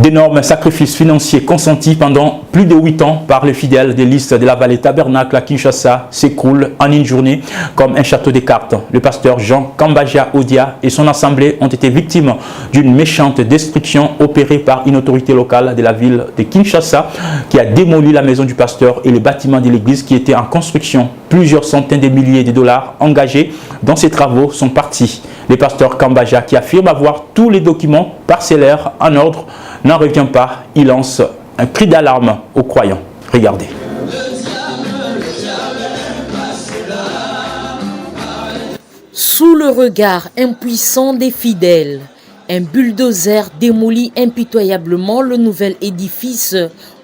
D'énormes sacrifices financiers consentis pendant plus de 8 ans par les fidèles des listes de la vallée Tabernacle à Kinshasa s'écroulent en une journée comme un château de cartes. Le pasteur Jean Kambaja Odia et son assemblée ont été victimes d'une méchante destruction opérée par une autorité locale de la ville de Kinshasa qui a démoli la maison du pasteur et les bâtiments de l'église qui étaient en construction. Plusieurs centaines de milliers de dollars engagés dans ces travaux sont partis. Le pasteur Kambaja, qui affirme avoir tous les documents parcellaires en ordre, n'en revient pas. Il lance un cri d'alarme aux croyants. Regardez. Sous le regard impuissant des fidèles, un bulldozer démolit impitoyablement le nouvel édifice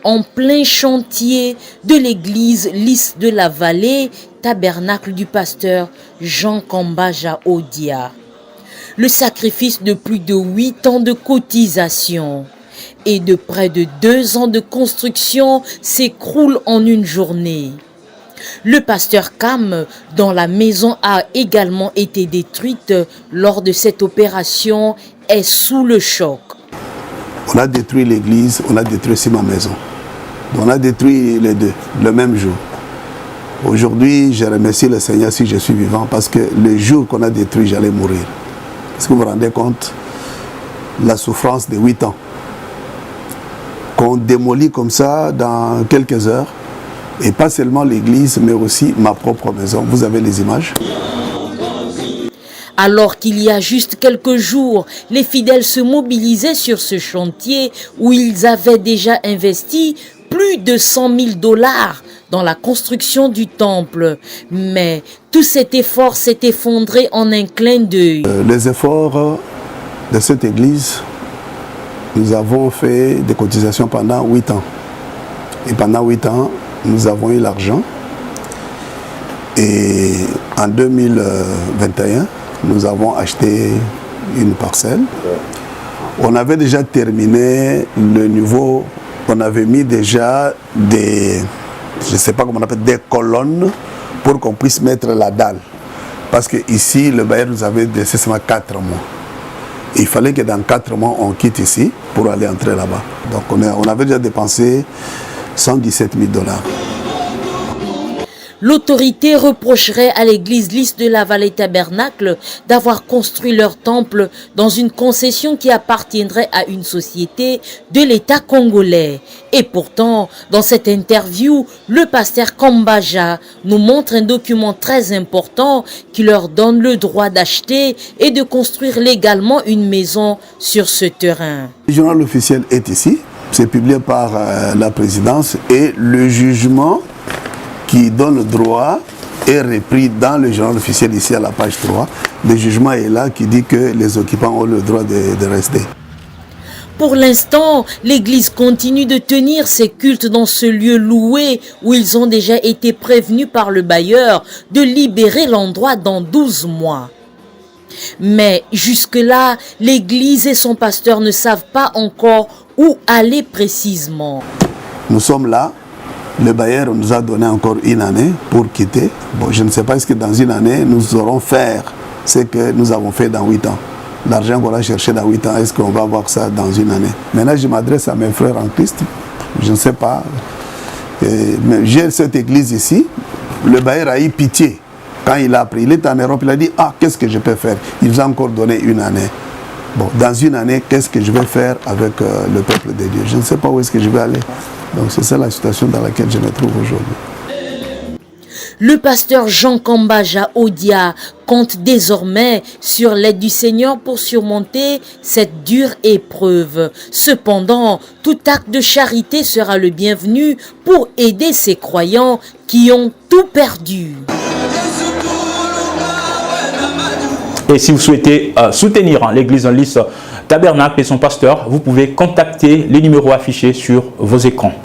en plein chantier de l'église Lys de la Vallée, tabernacle du pasteur Jean Kambaja Odia. Le sacrifice de plus de 8 ans de cotisation et de près de 2 ans de construction s'écroule en une journée. Le pasteur Kam, dont la maison a également été détruite lors de cette opération, est sous le choc. On a détruit l'église, on a détruit aussi ma maison. On a détruit les deux, le même jour. Aujourd'hui, je remercie le Seigneur si je suis vivant parce que le jour qu'on a détruit, j'allais mourir. Est-ce que vous vous rendez compte la souffrance de 8 ans qu'on démolit comme ça dans quelques heures, et pas seulement l'église, mais aussi ma propre maison. Vous avez les images? Alors qu'il y a juste quelques jours, les fidèles se mobilisaient sur ce chantier où ils avaient déjà investi plus de 100 000 dollars dans la construction du temple. Mais tout cet effort s'est effondré en un clin d'œil. Les efforts de cette église, nous avons fait des cotisations pendant 8 ans. Et pendant 8 ans, nous avons eu l'argent. Et en 2021, nous avons acheté une parcelle. On avait déjà terminé le niveau, on avait mis déjà des, je ne sais pas comment on appelle, des colonnes pour qu'on puisse mettre la dalle. Parce que ici, le bailleur nous avait laissé seulement 4 mois. Il fallait que dans 4 mois, on quitte ici pour aller entrer là-bas. Donc on avait déjà dépensé 117 000 dollars. L'autorité reprocherait à l'église Lys de la Vallée Tabernacle d'avoir construit leur temple dans une concession qui appartiendrait à une société de l'État congolais. Et pourtant, dans cette interview, le pasteur Kambaja nous montre un document très important qui leur donne le droit d'acheter et de construire légalement une maison sur ce terrain. Le journal officiel est ici, c'est publié par la présidence et le jugement qui donne le droit est repris dans le journal officiel ici à la page 3. Le jugement est là qui dit que les occupants ont le droit de rester. Pour l'instant, l'église continue de tenir ses cultes dans ce lieu loué où ils ont déjà été prévenus par le bailleur de libérer l'endroit dans 12 mois. Mais jusque-là, l'église et son pasteur ne savent pas encore où aller précisément. Nous sommes là. Le bailleur nous a donné encore une année pour quitter. Bon, je ne sais pas, est-ce que dans une année, nous saurons faire ce que nous avons fait dans 8 ans. L'argent qu'on a cherché dans 8 ans, est-ce qu'on va avoir ça dans une année? Maintenant, je m'adresse à mes frères en Christ. Je ne sais pas. J'ai cette église ici. Le bailleur a eu pitié. Quand il a appris, il est en Europe, il a dit, ah, qu'est-ce que je peux faire? Il nous a encore donné une année. Bon, dans une année, qu'est-ce que je vais faire avec le peuple de Dieu? Je ne sais pas où est-ce que je vais aller. Donc c'est ça la situation dans laquelle je me trouve aujourd'hui. Le pasteur Jean Kambaja Odia compte désormais sur l'aide du Seigneur pour surmonter cette dure épreuve. Cependant, tout acte de charité sera le bienvenu pour aider ces croyants qui ont tout perdu. Et si vous souhaitez soutenir l'église Lys Tabernacle et son pasteur, vous pouvez contacter les numéros affichés sur vos écrans.